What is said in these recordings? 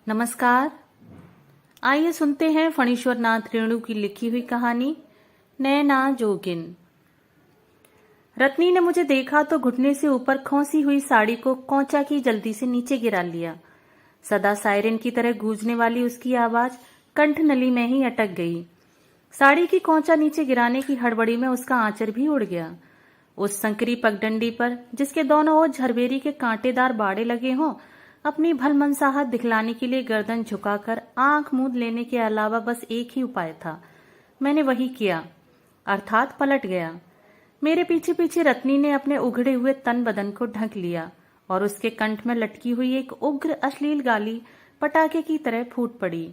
नमस्कार। आइए सुनते हैं फणीश्वर नाथ रेणु की लिखी हुई कहानी नैना जोगिन। रत्नी ने मुझे देखा तो घुटने से ऊपर खौंसी हुई साड़ी को कौचा की जल्दी से नीचे गिरा लिया। सदा सायरन की तरह गूंजने वाली उसकी आवाज कंठ नली में ही अटक गई। साड़ी की कौचा नीचे गिराने की हड़बड़ी में उसका आंचर भी उड़ गया। उस संकरी पगडंडी पर जिसके दोनों ओर झरबेरी के कांटेदार बाड़े लगे हों, अपनी भलमनसाहत दिखलाने के लिए गर्दन झुकाकर आंख मूंद लेने के अलावा बस एक ही उपाय था। मैंने वही किया, अर्थात पलट गया। मेरे पीछे पीछे रत्नी ने अपने उघड़े हुए तन बदन को ढक लिया और उसके कंठ में लटकी हुई एक उग्र अश्लील गाली पटाखे की तरह फूट पड़ी।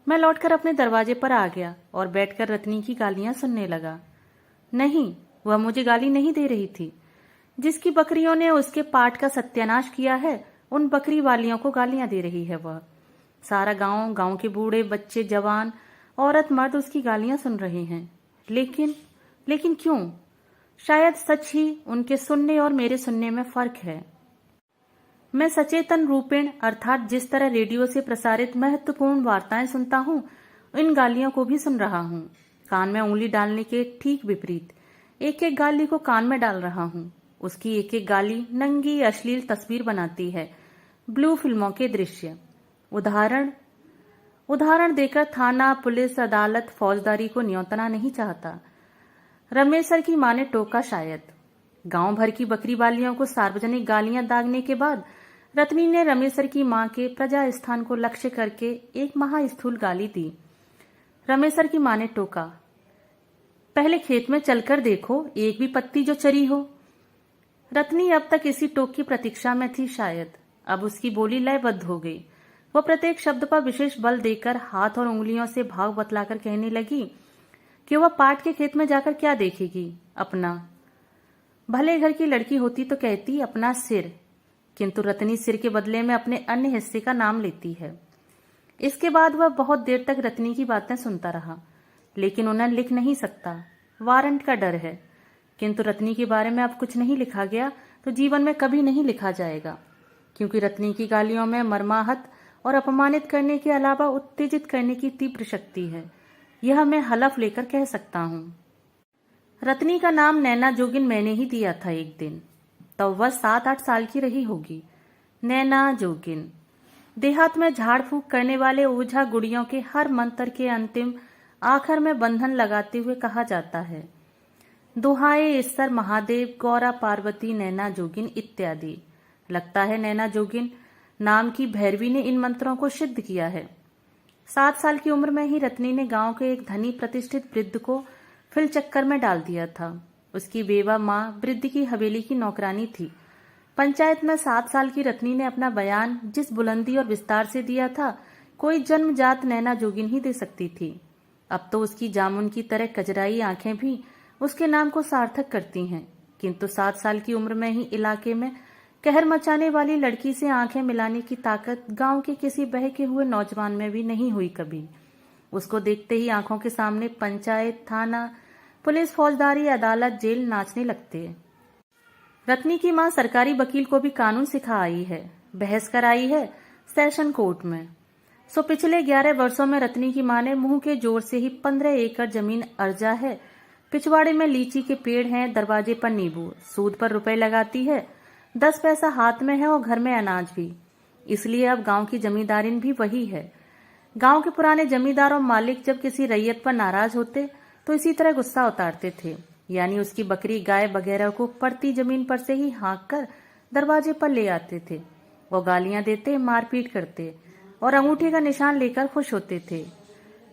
मैं लौटकर अपने दरवाजे पर आ गया और बैठकर रत्नी की गालियां सुनने लगा। नहीं, वह मुझे गाली नहीं दे रही थी। जिसकी बकरियों ने उसके पाट का सत्यानाश किया है, उन बकरी वालियों को गालियां दे रही है वह। सारा गांव के बूढ़े बच्चे जवान औरत मर्द उसकी गालियां सुन रहे हैं। लेकिन क्यों? शायद सच ही उनके सुनने और मेरे सुनने में फर्क है। मैं सचेतन रूपेण अर्थात जिस तरह रेडियो से प्रसारित महत्वपूर्ण वार्ताएं सुनता हूं, इन गालियों को भी सुन रहा हूं। कान में उंगली डालने के ठीक विपरीत एक एक गाली को कान में डाल रहा हूं। उसकी एक एक गाली नंगी अश्लील तस्वीर बनाती है, ब्लू फिल्मों के दृश्य। उदाहरण देकर थाना, पुलिस, अदालत, फौजदारी को न्योतना नहीं चाहता। रमेशर की मां ने टोका शायद। गांव भर की बकरी वालियों को सार्वजनिक गालियां दागने के बाद रत्नी ने रमेशर की मां के प्रजा स्थान को लक्ष्य करके एक महास्थूल गाली दी। रमेशर की मां ने टोका, पहले खेत में चलकर देखो, एक भी पत्ती जो चरी हो। रत्नी अब तक इसी टोक की प्रतीक्षा में थी शायद। अब उसकी बोली लयबद्ध हो गई। वह प्रत्येक शब्द पर विशेष बल देकर हाथ और उंगलियों से भाव बतलाकर कहने लगी कि वह पाट के खेत में जाकर क्या देखेगी? अपना। भले घर की लड़की होती तो कहती अपना सिर, किंतु रत्नी सिर के बदले में अपने अन्य हिस्से का नाम लेती है। इसके बाद वह बहुत देर तक रत्नी की बातें सुनता रहा, लेकिन उन्हें लिख नहीं सकता, वारंट का डर है। किंतु रत्नी के बारे में अब कुछ नहीं लिखा गया तो जीवन में कभी नहीं लिखा जाएगा, क्योंकि रत्नी की गालियों में मर्माहत और अपमानित करने के अलावा उत्तेजित करने की तीव्र शक्ति है। यह मैं हलफ लेकर कह सकता हूं। रत्नी का नाम नैना जोगिन मैंने ही दिया था एक दिन। तब वह 7-8 साल की रही होगी। नैना जोगिन। देहात में झाड़ फूक करने वाले ओझा गुड़ियों के हर मंत्र के अंतिम आखिर में बंधन लगाते हुए कहा जाता है, दुहाए ईश्वर महादेव, गौरा पार्वती, नैना जोगिन इत्यादि। लगता है नैना जोगिन नाम की भैरवी ने इन मंत्रों को सिद्ध किया है। 7 साल की उम्र में ही रत्नी ने गांव के एक धनी प्रतिष्ठित वृद्ध को फिल चक्कर में डाल दिया था। उसकी बेवा माँ वृद्ध की हवेली की नौकरानी थी। पंचायत में 7 साल की रत्नी ने अपना बयान जिस बुलंदी और विस्तार से दिया था, कोई जन्मजात नैना जोगिन ही दे सकती थी। अब तो उसकी जामुन की तरह कजराई आंखें भी उसके नाम को सार्थक करती हैं, किंतु 7 साल की उम्र में ही इलाके में कहर मचाने वाली लड़की से आंखें मिलाने की ताकत गांव के किसी बहके हुए नौजवान में भी नहीं हुई कभी। उसको देखते ही आंखों के सामने पंचायत, थाना, पुलिस, फौजदारी, अदालत, जेल नाचने लगते हैं। रत्नी की मां सरकारी वकील को भी कानून सिखा आई है, बहस कराई है सेशन कोर्ट में। सो पिछले 11 वर्षों में रत्नी की मां ने मुंह के जोर से ही 15 एकड़ जमीन अर्जा है। पिछवाड़े में लीची के पेड़ हैं, दरवाजे पर नींबू, सूद पर रुपए लगाती है, 10 पैसा हाथ में है और घर में अनाज भी। इसलिए अब गांव की जमींदारीन भी वही है। गांव के पुराने जमींदार और मालिक जब किसी रैयत पर नाराज होते तो इसी तरह गुस्सा उतारते थे, यानी उसकी बकरी, गाय वगैरह को पड़ती जमीन पर से ही हाँक कर दरवाजे पर ले आते थे। वो गालियां देते, मारपीट करते और अंगूठे का निशान लेकर खुश होते थे।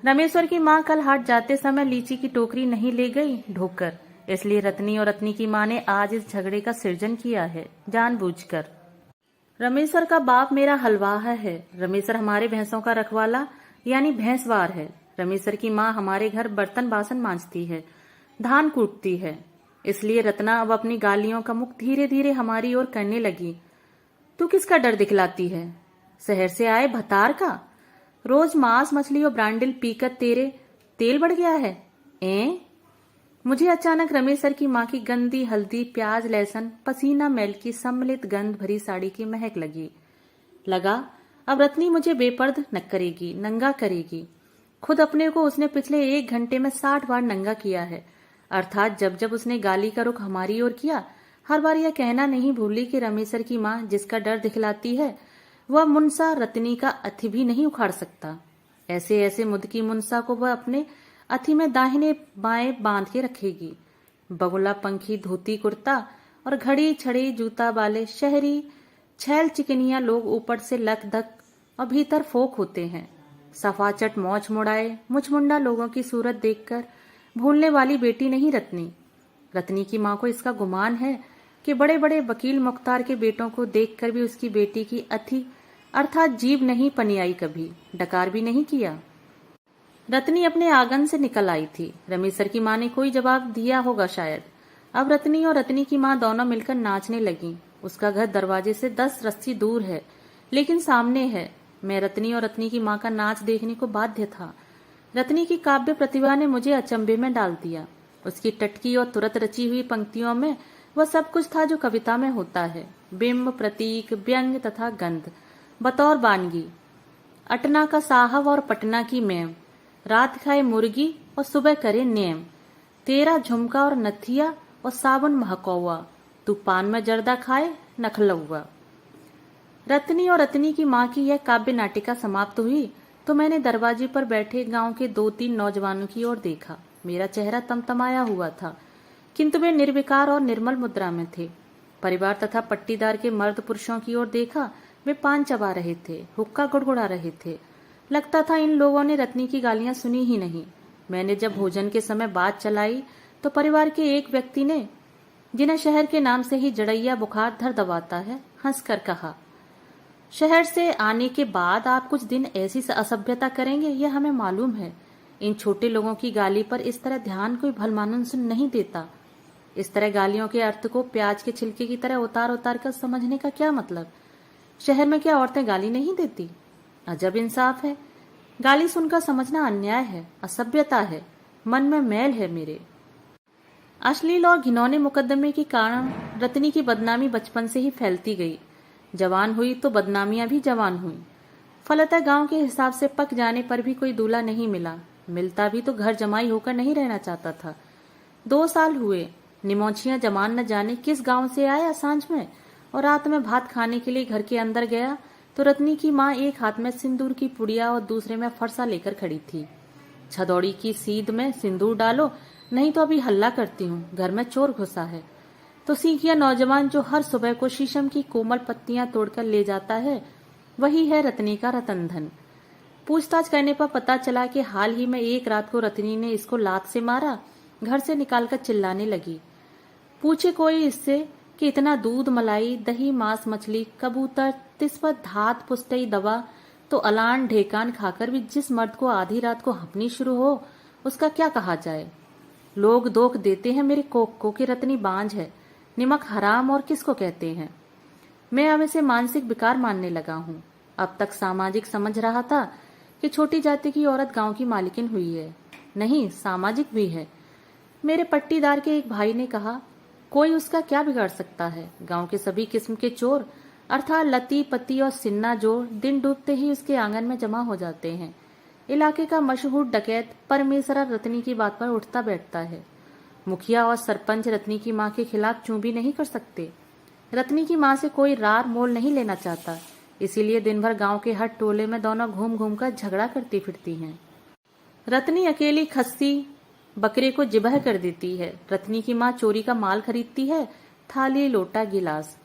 रमेश्वर की मां कल हाट जाते समय लीची की टोकरी नहीं ले गई ढोकर, इसलिए रत्नी और रत्नी की मां ने आज इस झगड़े का सृजन किया है, जानबूझकर। रमेश्वर का बाप मेरा हलवाहा है। रमेश्वर हमारे भैंसों का रखवाला यानी भैंसवार है। रमेश्वर की मां हमारे घर बर्तन बासन मांजती है, धान कूटती है। इसलिए रत्ना अब अपनी गालियों का मुख धीरे धीरे हमारी ओर करने लगी। तू किसका डर दिखलाती है? शहर से आए भतार का? रोज मांस, मछली और ब्रांडिल पीकर तेरे तेल बढ़ गया है? मुझे अचानक रमेशर की मां की गंदी हल्दी, प्याज, लहसुन, पसीना मैल की सम्मिलित गंध भरी साड़ी की महक लगा अब रत्नी मुझे बेपर्द न करेगी, नंगा करेगी। खुद अपने को उसने पिछले 1 घंटे में 60 बार नंगा किया है। अर्थात जब जब उसने गाली का रुख हमारी ओर किया, हर बार यह कहना नहीं भूली कि रमेसर की माँ जिसका डर दिखलाती है वह मुनसा रत्नी का अथि भी नहीं उखाड़ सकता। ऐसे ऐसे मुदकी मुनसा को वह अपने अथि में दाहिने बाएं बांध के रखेगी। बगुला पंखी धोती कुर्ता और घड़ी छड़ी जूता वाले शहरी छैल चिकनिया लोग ऊपर से लक धक और भीतर फोक होते हैं। सफाचट मौज मुड़ाए मुचमुंडा लोगों की सूरत देखकर भूलने वाली बेटी नहीं रत्नी। रत्नी की माँ को इसका गुमान है कि बड़े बड़े वकील मुख्तार के बेटों को देखकर भी उसकी बेटी की अथि अर्थात जीभ नहीं पनियाई, कभी डकार भी नहीं किया। रत्नी अपने आंगन से निकल आई थी। रमेसर की माँ ने कोई जवाब दिया होगा शायद। अब रत्नी और रत्नी की माँ दोनों मिलकर नाचने लगी। उसका घर दरवाजे से 10 रस्सी दूर है, लेकिन सामने है। मैं रत्नी और रत्नी की माँ का नाच देखने को बाध्य था। रत्नी की काव्य प्रतिभा ने मुझे अचंभे में डाल दिया। उसकी टटकी और तुरंत रची हुई पंक्तियों में वह सब कुछ था जो कविता में होता है। बिंब, प्रतीक, व्यंग तथा गंध। बतौर वानगी अटना का साहब और पटना की मैम, रात खाए मुर्गी और सुबह करे नेम, तेरा झुमका और नथिया और साबुन महकौआ, तू पान में जर्दा खाए नखलौआ। रत्नी और रत्नी की माँ की यह काव्य नाटिका समाप्त हुई तो मैंने दरवाजे पर बैठे गांव के 2-3 नौजवानों की ओर देखा। मेरा चेहरा तमतमाया हुआ था, किंतु वे निर्विकार और निर्मल मुद्रा में थे। परिवार तथा पट्टीदार के मर्द पुरुषों की ओर देखा। वे पान चबा रहे थे, हुक्का गुड़गुड़ा रहे थे। लगता था इन लोगों ने रत्नी की गालियां सुनी ही नहीं। मैंने जब भोजन के समय बात चलाई तो परिवार के एक व्यक्ति ने, जिन्हें शहर के नाम से ही जड़ैया बुखार धर दबाता है, हंसकर कहा, शहर से आने के बाद आप कुछ दिन ऐसी असभ्यता करेंगे, यह हमें मालूम है। इन छोटे लोगों की गाली पर इस तरह ध्यान कोई भलमानुस नहीं देता। इस तरह गालियों के अर्थ को प्याज के छिलके की तरह उतार उतार कर समझने का क्या मतलब? शहर में क्या औरतें गाली नहीं देती? अजब इंसाफ है। गाली सुनकर समझना अन्याय है, असभ्यता है, मन में मैल है मेरे। अश्लील और घिनौने मुकदमे के कारण रत्नी की बदनामी बचपन से ही फैलती गई। जवान हुई तो बदनामियां भी जवान हुई। फलतः गांव के हिसाब से पक जाने पर भी कोई दूल्हा नहीं मिला। मिलता भी तो घर जमाई होकर नहीं रहना चाहता था। 2 साल हुए। निमोछियां जमान न जाने किस गांव से आया सांझ में, और रात में भात खाने के लिए घर के अंदर गया तो रत्नी की माँ एक हाथ में सिंदूर की पुड़िया और दूसरे में फरसा लेकर खड़ी थी। छदौड़ी की सीध में सिंदूर डालो, नहीं तो अभी हल्ला करती हूँ, घर में चोर घुसा है। तो सीखिया नौजवान जो हर सुबह को शीशम की कोमल पत्तियां तोड़कर ले जाता है, वही है रत्नी का रतन धन। पूछताछ करने पर पता चला कि हाल ही में एक रात को रत्नी ने इसको लात से मारा। घर से निकालकर चिल्लाने लगी। पूछे कोई इससे कि इतना दूध, मलाई, दही, मांस, मछली, कबूतर, तिस्पत, धात, पुष्टई, दवा, तो अलान ढेकान खाकर भी जिस मर्द को आधी रात को हपनी शुरू हो, उसका क्या कहा जाए? लोग दोख देते हैं मेरे कोक को कि रत्नी बांझ है, निमक हराम और किसको कहते हैं। मैं अब इसे मानसिक विकार मानने लगा हूँ। अब तक सामाजिक समझ रहा था कि छोटी जाति की औरत गांव की मालिकिन हुई है। नहीं, सामाजिक भी है। मेरे पट्टीदार के एक भाई ने कहा, कोई उसका क्या बिगाड़ सकता है? गांव के सभी किस्म के चोर अर्थात लती पति और सिन्ना जोर दिन डूबते ही उसके आंगन में जमा हो जाते हैं। इलाके का मशहूर डकैत परमेश्वरा रत्नी की बात पर उठता बैठता है। मुखिया और सरपंच रत्नी की माँ के खिलाफ चूं भी नहीं कर सकते। रत्नी की माँ से कोई रार मोल नहीं लेना चाहता, इसीलिए दिन भर गांव के हर टोले में दोनों घूम घूम कर झगड़ा करती फिरती हैं। रत्नी अकेली खस्सी बकरे को जिबह कर देती है। रत्नी की माँ चोरी का माल खरीदती है, थाली, लोटा, गिलास।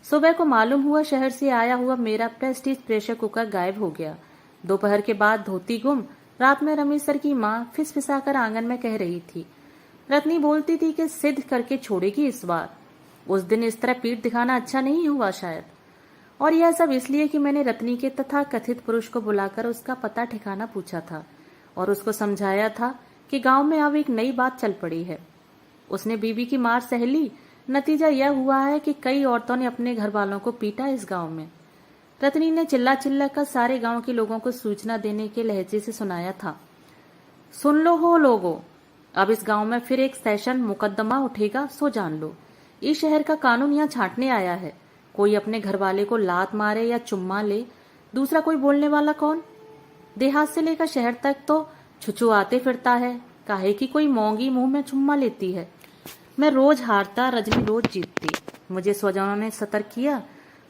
सुबह को मालूम हुआ शहर से आया हुआ मेरा प्रेस्टीज प्रेशर कुकर गायब हो गया। दोपहर के बाद धोती गुम। रात में रमेसर की माँ फिसफिसाकर आंगन में कह रही थी, रत्नी बोलती थी कि सिद्ध करके छोड़ेगी इस बार। उस दिन इस तरह पीठ दिखाना अच्छा नहीं हुआ शायद। और यह सब इसलिए कि मैंने रत्नी के तथा कथित पुरुष को बुलाकर उसका पता ठिकाना पूछा था और उसको समझाया था कि गांव में अब एक नई बात चल पड़ी है। उसने बीबी की मार सह ली। नतीजा यह हुआ है कि कई औरतों ने अपने घर वालों को पीटा इस गांव में। रत्नी ने चिल्ला चिल्ला कर सारे गांव के लोगों को सूचना देने के लहजे से सुनाया था, सुन लो हो लोगों, अब इस गांव में फिर एक सेशन मुकदमा उठेगा, सो जान लो। इस शहर का कानून यहाँ छांटने आया है। कोई अपने घर वाले को लात मारे या चुम्मा ले दूसरा कोई बोलने वाला कौन? देहात से लेकर शहर तक तो छुछुआते फिरता है, काहे की कोई मौंगी मुंह में चुम्मा लेती है। मैं रोज हारता, रजनी रोज जीतती। मुझे स्वजनों ने सतर्क किया,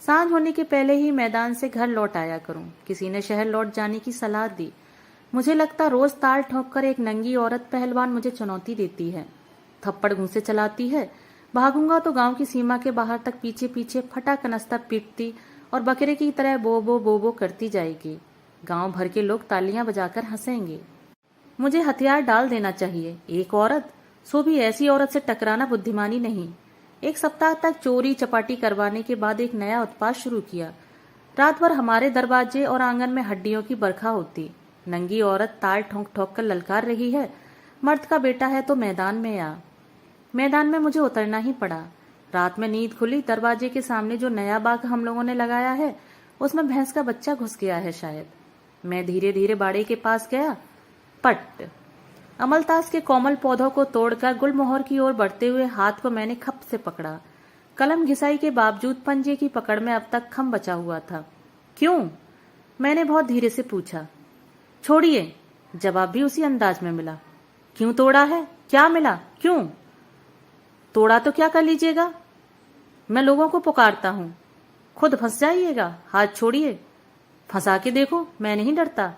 सांझ होने के पहले ही मैदान से घर लौट आया करूं। किसी ने शहर लौट जाने की सलाह दी। मुझे लगता रोज ताल ठोक कर एक नंगी औरत पहलवान मुझे चुनौती देती है, थप्पड़ घूंसे चलाती है। भागूंगा तो गांव की सीमा के बाहर तक पीछे पीछे फटा कनस्ता पीटती और बकरे की तरह बो बो करती जाएगी। गांव भर के लोग तालियां बजाकर हंसेंगे। मुझे हथियार डाल देना चाहिए। एक औरत, सो भी ऐसी औरत से टकराना बुद्धिमानी नहीं। एक सप्ताह तक चोरी चपाटी करवाने के बाद एक नया उत्पात शुरू किया। रात भर हमारे दरवाजे और आंगन में हड्डियों की बरखा होती। नंगी औरत ताल ठोंक ठोक कर ललकार रही है, मर्द का बेटा है तो मैदान में आ। मैदान में मुझे उतरना ही पड़ा। रात में नींद खुली, दरवाजे के सामने जो नया बाग हम लोगों ने लगाया है उसमें भैंस का बच्चा घुस गया है शायद। मैं धीरे धीरे बाड़े के पास गया। पट अमलतास के कोमल पौधों को तोड़कर गुलमोहर की ओर बढ़ते हुए हाथ को मैंने खप से पकड़ा। कलम घिसाई के बावजूद पंजे की पकड़ में अब तक खम बचा हुआ था। क्यों? मैंने बहुत धीरे से पूछा। छोड़िए, जवाब भी उसी अंदाज में मिला। क्यों तोड़ा है? क्या मिला? क्यों तोड़ा? तो क्या कर लीजिएगा? मैं लोगों को पुकारता हूं, खुद फंस जाइएगा। हाथ छोड़िए, फंसा के देखो, मैं नहीं डरता।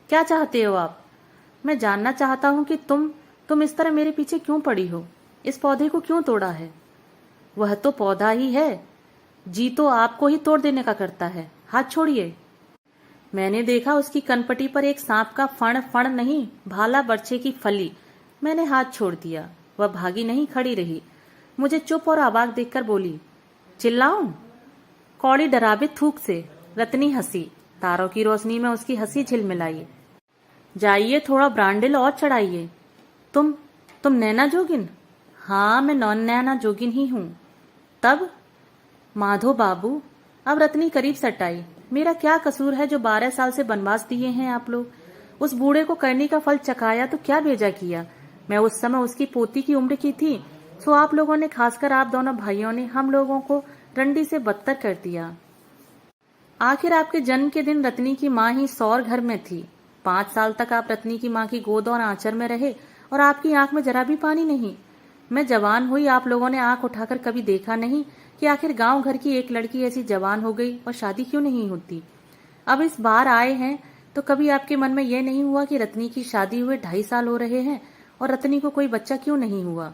क्या चाहते हो आप? मैं जानना चाहता हूं कि तुम इस तरह मेरे पीछे क्यों पड़ी हो? इस पौधे को क्यों तोड़ा है? वह तो पौधा ही है, जी तो आपको ही तोड़ देने का करता है। हाथ छोड़िए। मैंने देखा उसकी कनपटी पर एक सांप का फण फण नहीं, भाला बर्छे की फली। मैंने हाथ छोड़ दिया। वह भागी नहीं, खड़ी रही। मुझे चुप और अबाक देखकर बोली, चिल्लाऊं? कौड़ी डरावे थूक से। रत्नी हंसी। तारों की रोशनी में उसकी हंसी झिलमिलाई। जाइए, थोड़ा ब्रांडिल और चढ़ाइए। तुम नैना जोगिन? हाँ, मैं नॉन नैना जोगिन ही हूं। तब माधो बाबू। अब रत्नी करीब सट आई। मेरा क्या कसूर है जो 12 साल से बनवास दिए हैं आप लोग? उस बूढ़े को करनी का फल चखाया तो क्या बेजा किया? मैं उस समय उसकी पोती की उम्र की थी, सो आप लोगों ने, खासकर आप दोनों भाइयों ने, हम लोगों को रंडी से बदतर कर दिया। आखिर आपके जन्म के दिन रत्नी की माँ ही सौर घर में थी। 5 साल तक आप रत्नी की माँ की गोद और आंचल में रहे और आपकी आंख में जरा भी पानी नहीं। मैं जवान हुई, आप लोगों ने आंख उठाकर कभी देखा नहीं कि आखिर गांव घर की एक लड़की ऐसी जवान हो गई और शादी क्यों नहीं होती? अब इस बार आए हैं तो कभी आपके मन में यह नहीं हुआ कि रत्नी की शादी हुए 2.5 साल हो रहे हैं और रत्नी को कोई बच्चा क्यों नहीं हुआ?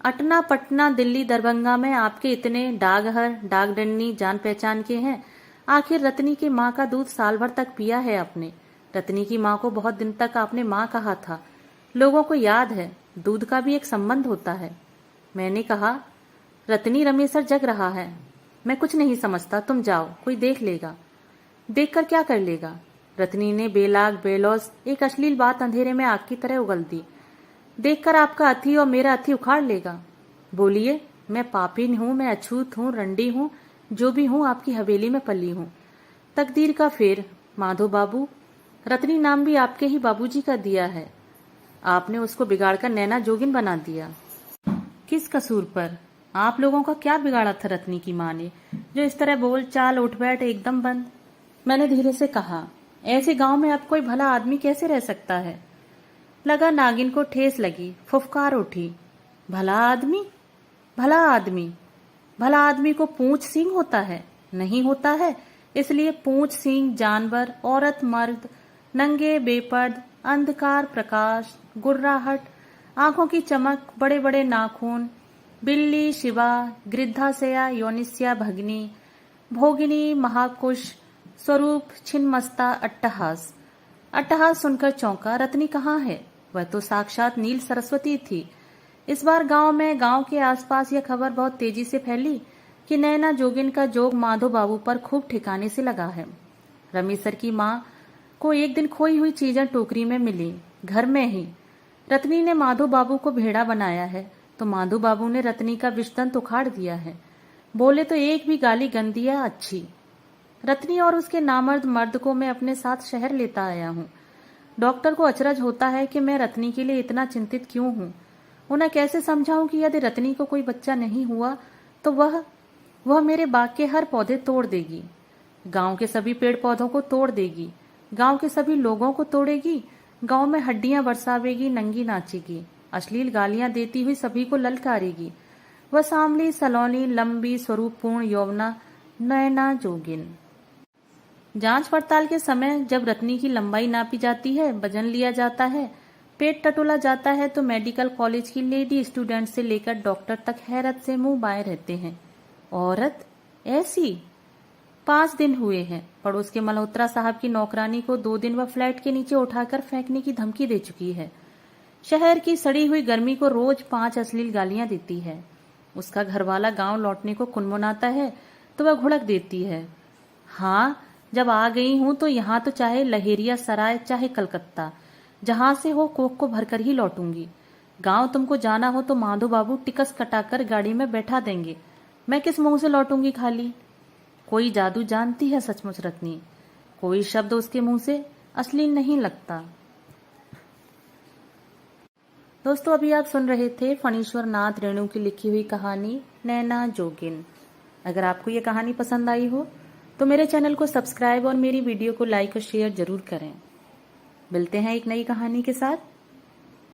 अटना, पटना, दिल्ली, दरभंगा में आपके इतने डाकघर, डाकडंडी जान पहचान के हैं। आखिर रत्नी की माँ का दूध साल भर तक पिया है आपने। रत्नी की माँ को बहुत दिन तक आपने माँ कहा था। लोगों को याद है, दूध का भी एक संबंध होता है। मैंने कहा, रत्नी, रमेसर जग रहा है। मैं कुछ नहीं समझता, तुम जाओ, कोई देख लेगा। देखकर क्या कर लेगा? रत्नी ने बेलाग बेलौस एक अश्लील बात अंधेरे में आग की तरह उगल दी। देखकर आपका अथी और मेरा अथी उखाड़ लेगा। बोलिए। मैं पापी हूं, मैं अछूत हूं, रंडी हूं, जो भी हूं, आपकी हवेली में पली हूं। तकदीर का फेर। माधो बाबू, रत्नी नाम भी आपके ही बाबूजी का दिया है। आपने उसको बिगाड़कर नैना जोगिन बना दिया। किस कसूर पर? आप लोगों का क्या बिगाड़ा था रत्नी की माँ ने, जो इस तरह बोल चाल उठ बैठ एकदम बंद? मैंने धीरे से कहा, ऐसे गांव में अब कोई भला आदमी कैसे रह सकता है? लगा नागिन को ठेस लगी, फुफकार उठी। भला आदमी? भला आदमी? भला आदमी को पूंछ सींग होता है? नहीं होता है। इसलिए पूंछ सींग जानवर, औरत मर्द, नंगे बेपर्द, अंधकार प्रकाश, गुर्राहट, आंखों की चमक, बड़े बड़े नाखून, बिल्ली, शिवा, गृद्धाशया, योनिस्या, भगनी, भोगिनी, महाकुश, स्वरूप, छिन्मस्ता, अट्टहास। अट्टहास सुनकर चौंका। रत्नी कहाँ है? वह तो साक्षात नील सरस्वती थी। इस बार गांव के आसपास यह खबर बहुत तेजी से फैली कि नैना जोगिन का जोग माधो बाबू पर खूब ठिकाने से लगा है। रमेसर की माँ को एक दिन खोई हुई चीजें टोकरी में मिली, घर में ही। रत्नी ने माधो बाबू को भेड़ा बनाया है तो माधो बाबू ने रत्नी का विषदंत उखाड़ दिया है। बोले तो एक भी गाली गंदी या अच्छी। रत्नी और उसके नामर्द मर्द को मैं अपने साथ शहर लेता आया हूँ। डॉक्टर को अचरज होता है कि मैं रत्नी के लिए इतना चिंतित क्यों हूँ। उन्हें कैसे समझाऊं कि यदि रत्नी को कोई बच्चा नहीं हुआ तो वह मेरे बाग के हर पौधे तोड़ देगी। गांव के सभी पेड़ पौधों को तोड़ देगी, गांव के सभी लोगों को तोड़ेगी, गांव में हड्डियां बरसावेगी, नंगी नाचेगी, अश्लील गालियां देती हुई सभी को ललकारेगी। वह सांवली सलोनी लंबी स्वरूपपूर्ण यौवना नयना जोगिन। जांच पड़ताल के समय जब रत्नी की लंबाई नापी जाती है, वजन लिया जाता है, पेट टटोला जाता है, तो मेडिकल कॉलेज की लेडी स्टूडेंट से लेकर डॉक्टर तक हैरत से मुंह बाए रहते हैं। औरत ऐसी? 5 दिन हुए हैं पड़ोस के मल्होत्रा साहब की नौकरानी को 2 दिन वह फ्लैट के नीचे उठाकर फेंकने की धमकी दे चुकी है। शहर की सड़ी हुई गर्मी को रोज 5 अश्लील गालियां देती है। उसका घरवाला गांव लौटने को कुनमुनाता है तो वह घुड़क देती है, हाँ जब आ गई हूं तो यहाँ तो चाहे लहेरिया सराय चाहे कलकत्ता, जहां से हो कोक को भरकर ही लौटूंगी। गांव तुमको जाना हो तो माधो बाबू टिकस कटाकर गाड़ी में बैठा देंगे, मैं किस मुंह से लौटूंगी खाली। कोई जादू जानती है सचमुच रत्नी, कोई शब्द उसके मुंह से अश्लील नहीं लगता। दोस्तों अभी आप सुन रहे थे फणीश्वर नाथ रेणु की लिखी हुई कहानी नैना जोगिन। अगर आपको ये कहानी पसंद आई हो तो मेरे चैनल को सब्सक्राइब और मेरी वीडियो को लाइक और शेयर जरूर करें। मिलते हैं एक नई कहानी के साथ।